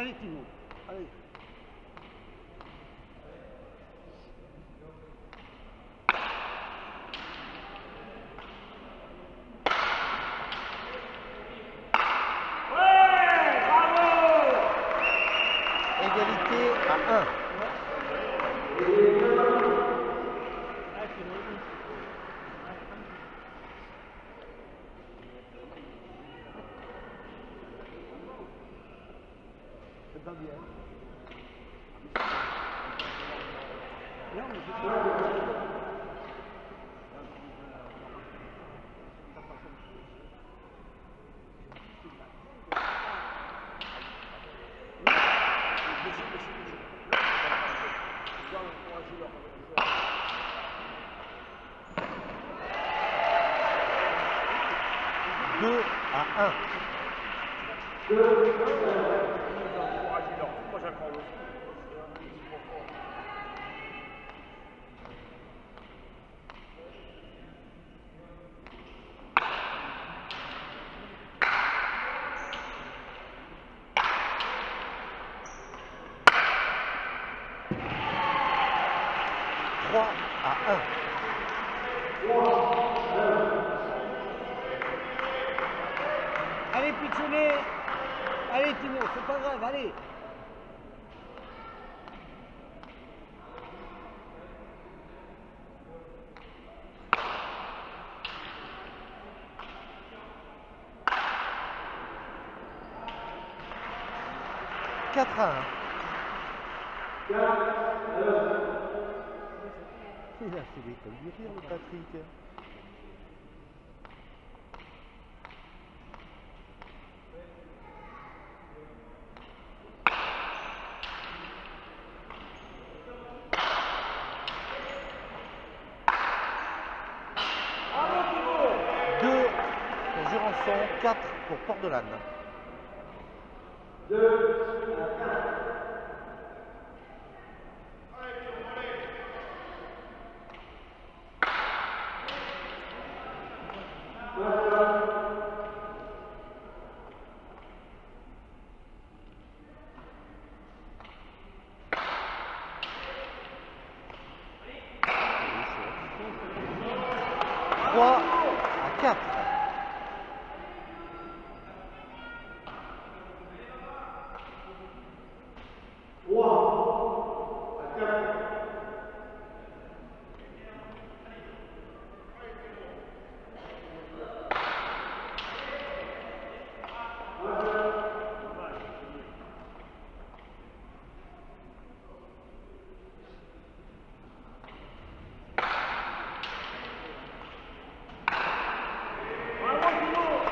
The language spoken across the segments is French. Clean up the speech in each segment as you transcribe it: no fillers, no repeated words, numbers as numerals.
allez, Timo. Allez. Égalité à 1. C'est pas bien. Non, mais c'est pas. Deux à 1. Trois à 1. Allez, Pichonnet. Allez, Timo, c'est pas grave, allez. Quatre à 1. Il a fait l'école du rire, le Patrick. Deux pour Jurançon, 4 pour Port-de-Lanne. Trois à 4.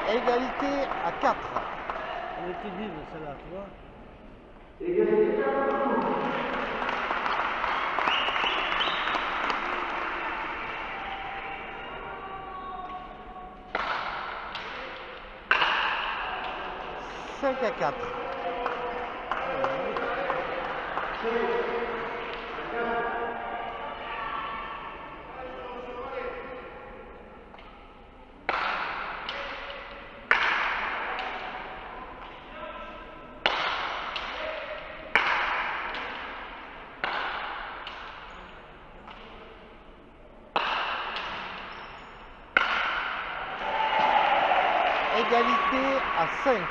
Égalité à 4. Elle était vive, celle-là, tu vois. 5 à 4. Égalité à 5.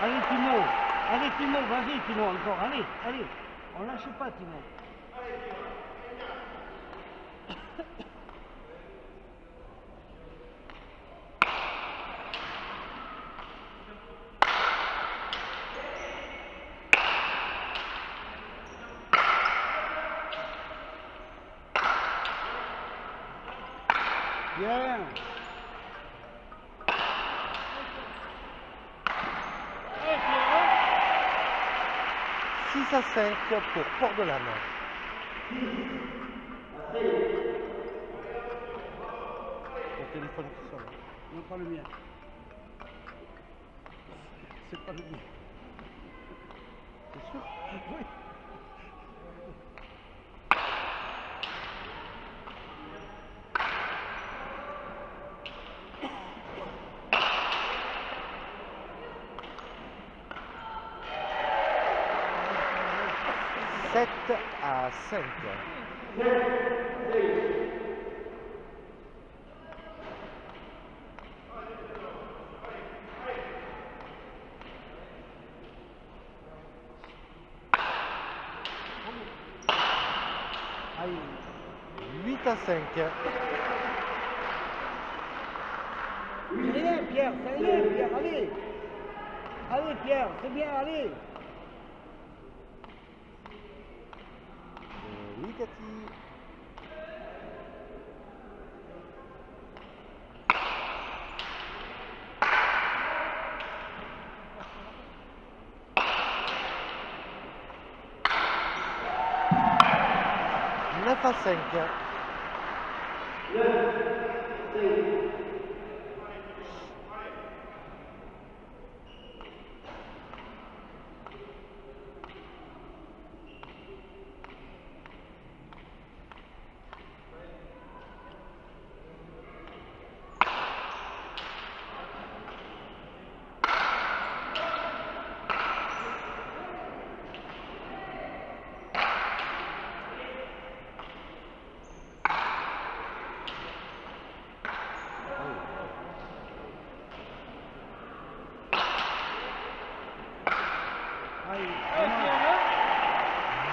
Allez, Timo. Allez, Timo, vas-y, Timo, encore. Allez, allez. On lâche pas, Timo. Bien. 6 à 5 pour Port-de-Lanne. Ton téléphone qui sonne. Non, pas le mien. C'est pas le mien. C'est sûr? Oui. 7 à 5. Aïe. 8 à 5. C'est rien, Pierre, c'est rien, Pierre, allez. Allez, Pierre, c'est bien, allez. Oui, Cathy. Neuf à 5. Aïe,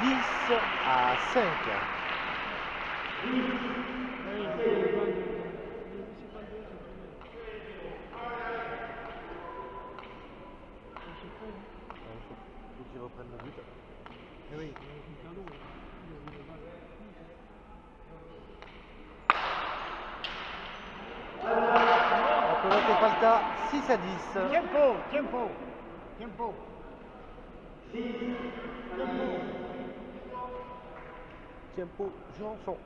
10 à 5. Faut qu'ils reprennent le but. Eh oui. La pelote Falta, 6 à 10. Tempo, tempo, tempo. Tempo, Jurançon.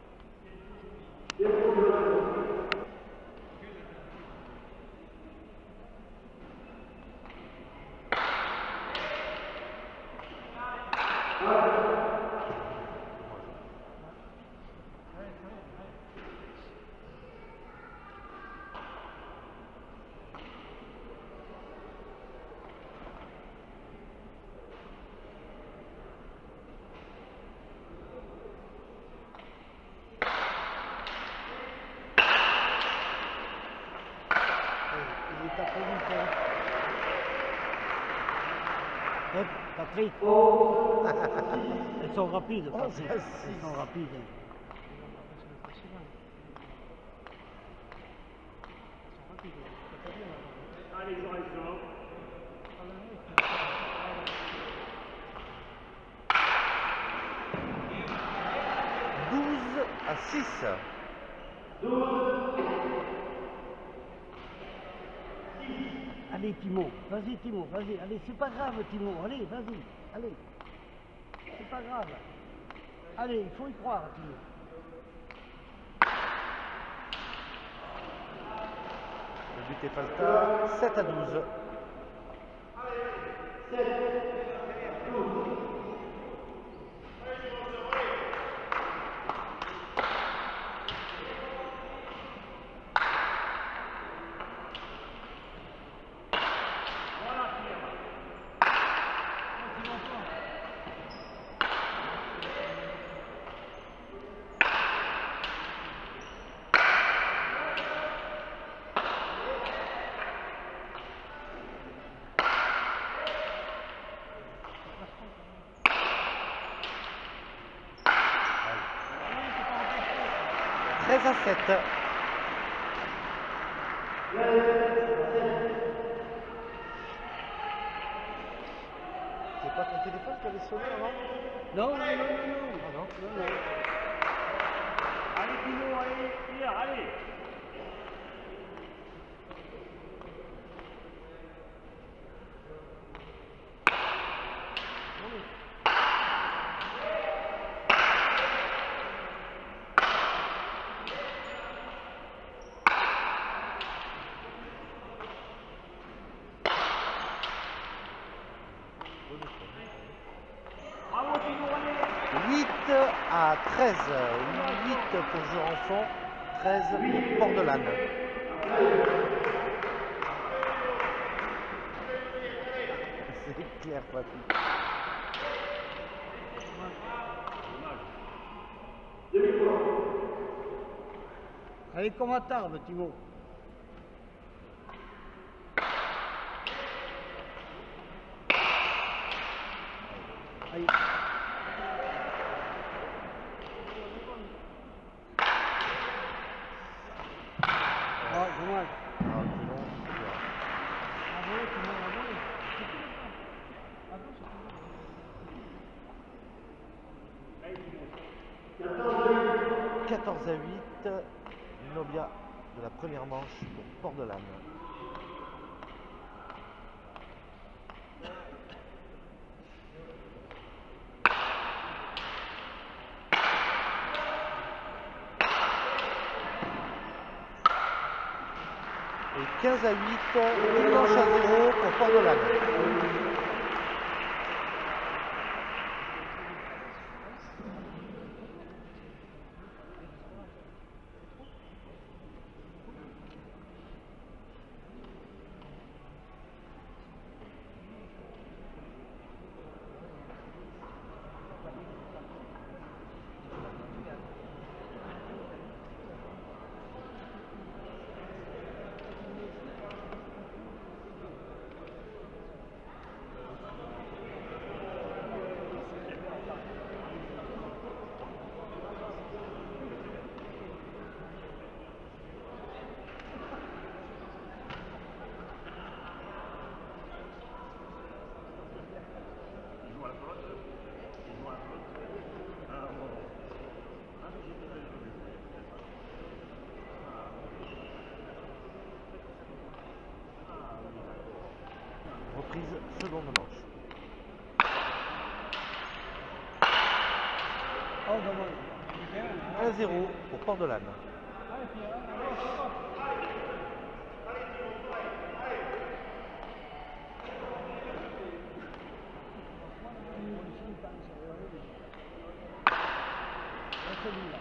Il est tapé vite, hein. Hop, Patrick. Elles sont rapides, Patrick. ça, Elles sont rapides. Hein. Allez, ils ont raison. 12 à 6. Allez, Timo. Vas-y, Timo. Vas-y. Allez, c'est pas grave, Timo. Allez, vas-y. Allez. C'est pas grave. Allez, il faut y croire, Timo. Le but est Falta, 7 à 12. Treize à 7. C'est pas ton téléphone qui avait sonné avant? Non, non, non, non, non. Ah non. Non, non. Allez, Timo, allez, Pierre, allez. Bravo, Timo, allez. 8 à 13. 8 pour Jurançon, 13 pour Port-de-Lanne. C'est clair, Patrick. Allez, comme à table, Thibaut. Allez. Ah, dommage. Ah, c'est long, c'est bien. Ah, voilà, tu m'as volé. 14 à 8, Nobia de la première manche pour Port-de-Lanne. Et 15 à 8, une manche à 0 pour Port-de-Lanne. Reprise, seconde manche. Oh, dommage. 1-0 pour Port-de-Lanne. Celui-là.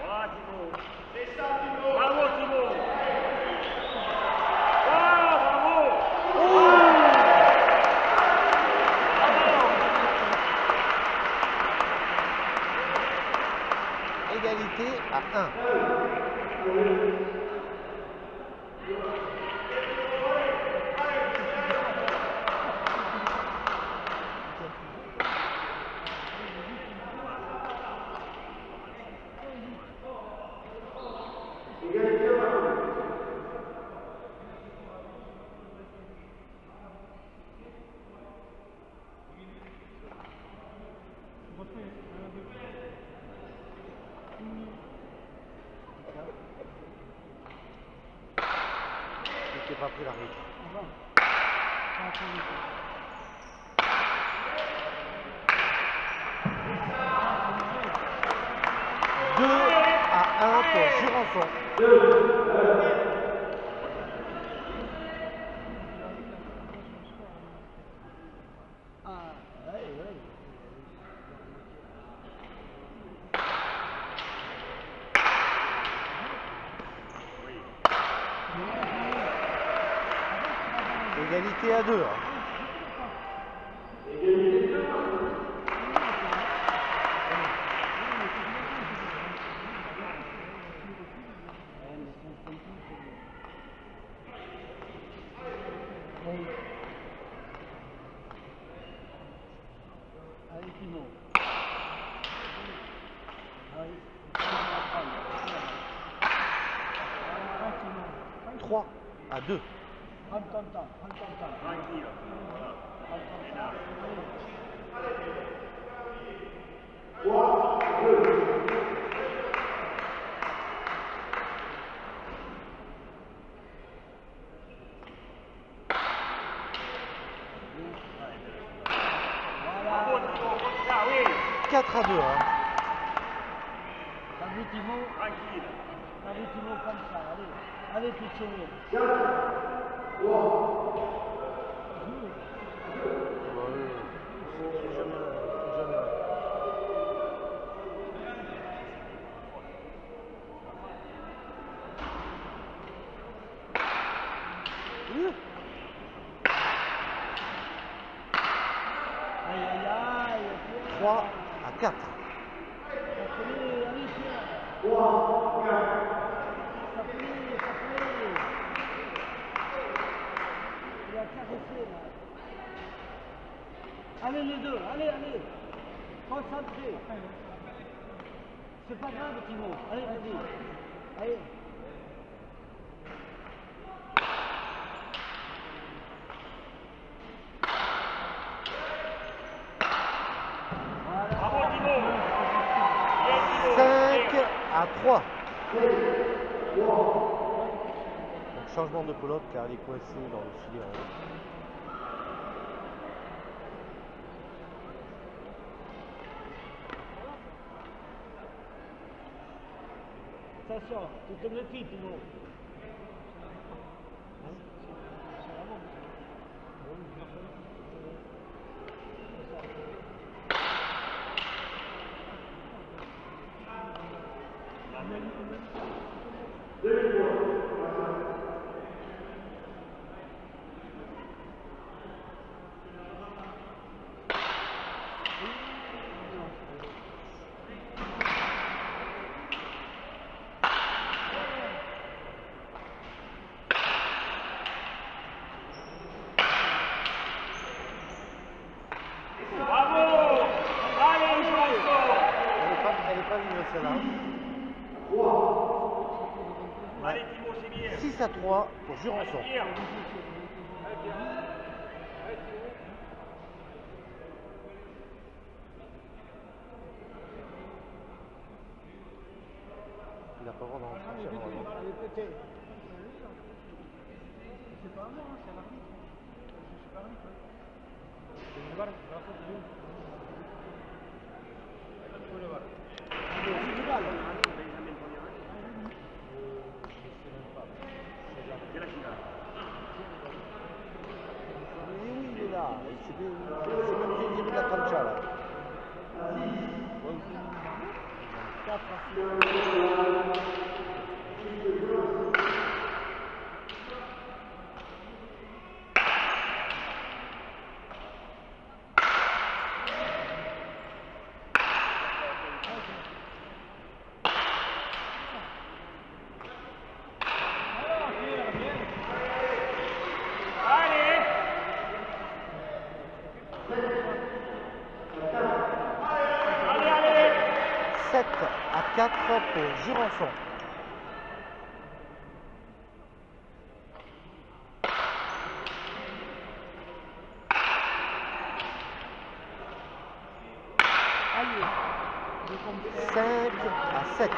Voilà, Thibaut. C'est ça, Thibaut. Bravo, Thibaut. Oh, bravo. Égalité à 1. Je n'ai pas pris l'arbitre. 2 à 1 pour Jurançon. Ah, ouais, ouais. Égalité à 2. Allez, Thibaut. Allez, 3 à 2. prends ton temps, prends ton temps. Tranquille. Voilà. Prends ton temps. Bravo, Thibaut. Comme ça, oui. 4 à 2. T'as vu Thibaut? Tranquille. T'as vu Thibaut comme ça, allez. Allez, Pichonnier. 3 à 4. Allez, allez, Pierre. Ça plaît, ça plaît. Il a caressé là. Allez les deux, allez, allez. Concentrez. C'est pas grave, Timo. Allez, vas-y. Allez. Voilà. Bravo, Timo. Bien, Timo. 5 Bien. à 3. Donc, changement de pelote car elle est coincée dans le filet en haut. Attention, tu te méfies, Timo. Bravo. Allez, Joanson. Elle est pas vive celle-là. Allez, Timo, c'est bien. 6 à 3 pour Jurançon. Pierre. Il n'a pas le droit d'en sortir normalement. Allez, peut-être. C'est pas moi, c'est l'arbitre. Je suis pas l'arbitre. C'est la finale. Oui, il est là. C'est même j'ai mis la cancha là. 4 à 6. Allez. Allez, allez. 7 à 4 pour Jurançon. Allez. Je comprends. 5 à 7.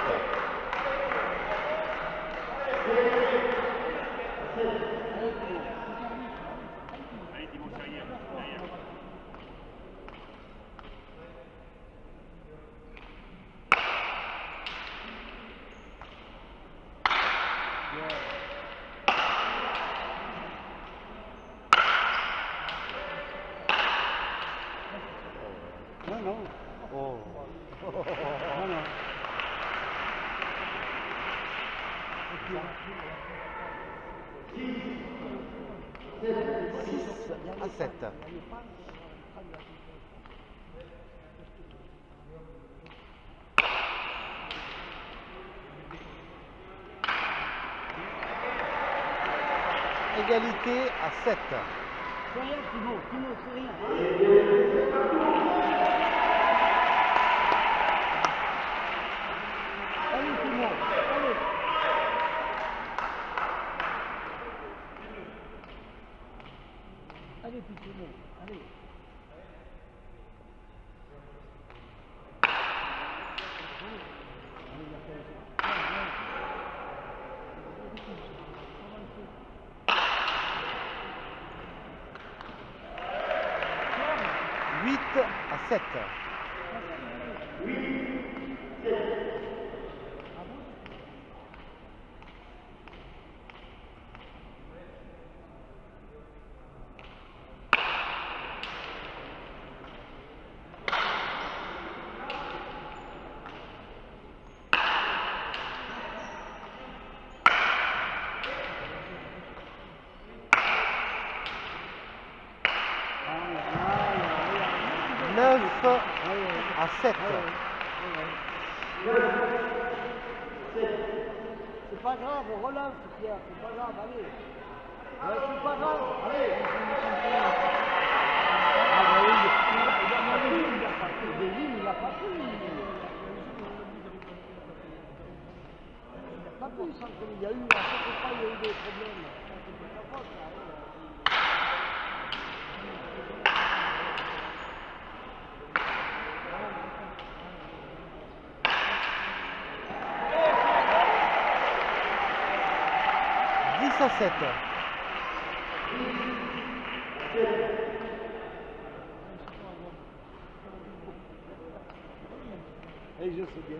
Allez, Timo, c'est derrière. Derrière. Non, non. Oh. Non, non. 6 à 7. Égalité à 7. C'est rien, Timo. Timo, c'est rien. Allez, Timo. Allez. Allez, puis Timo. Allez. Allez, il a fait ça. Ouais, 8 à 7. C'est pas grave, on relance, Pierre, c'est pas grave, allez. Ouais, c'est pas grave, allez. Ah bah oui, il a pas pris, il a pas pris. Il a pas pris, sans que il y a eu, à chaque fois, il y a eu des problèmes. C'est pas sa faute, ça. 10-7. Et je sais bien.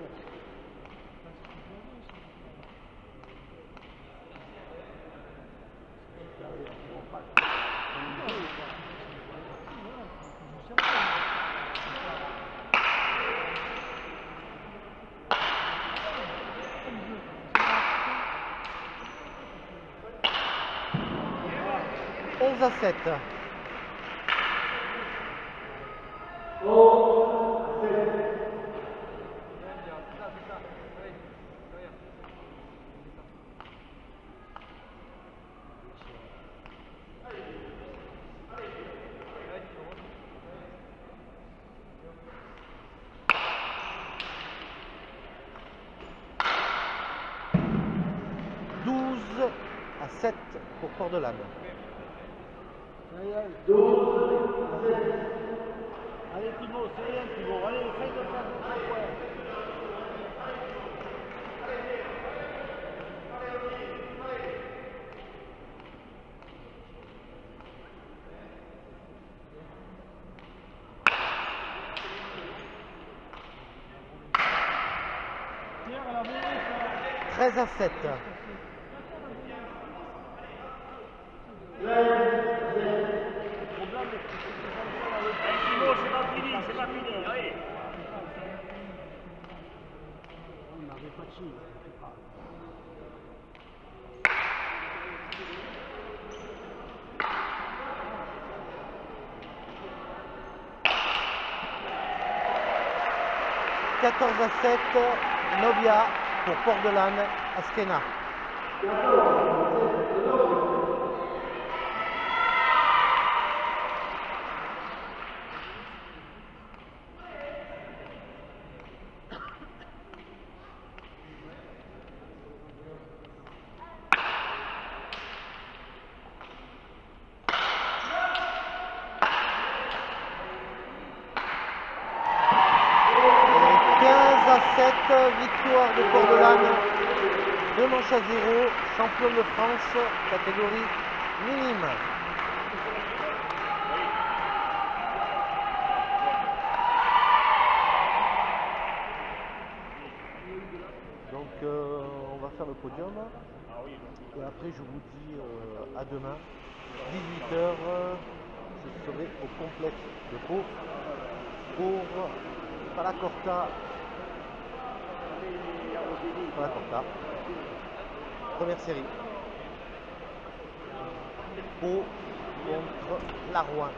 À 7. À 7 pour Port-de-Lanne. Allez Timo, c'est rien Timo, allez, essaye de faire un point. Pierre, elle a volé ça. 13 à 7. Timo, c'est pas fini, c'est pas fini, allez. On n'avait pas de chine, c'est pas. « 14 à 7, Novia pour Port-de-Lanne, Askena. Victoire de Port-de-Lanne, 2 manches à 0, champion de France, catégorie minime. Donc on va faire le podium et après je vous dis à demain, 18 h, je serai au complexe de Pau pour Palacorta. Première série. Pau contre Larouin.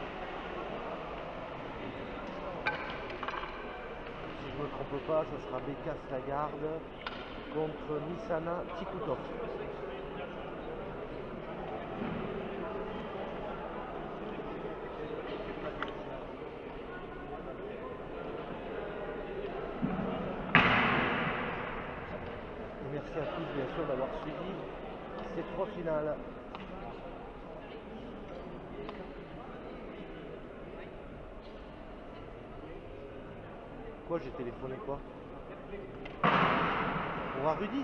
Si je ne me trompe pas, ce sera Bécasse Lagarde contre Missana Tikoutov. Merci à tous bien sûr d'avoir suivi ces 3 finales. Quoi, j'ai téléphoné quoi? Pour voir Rudy?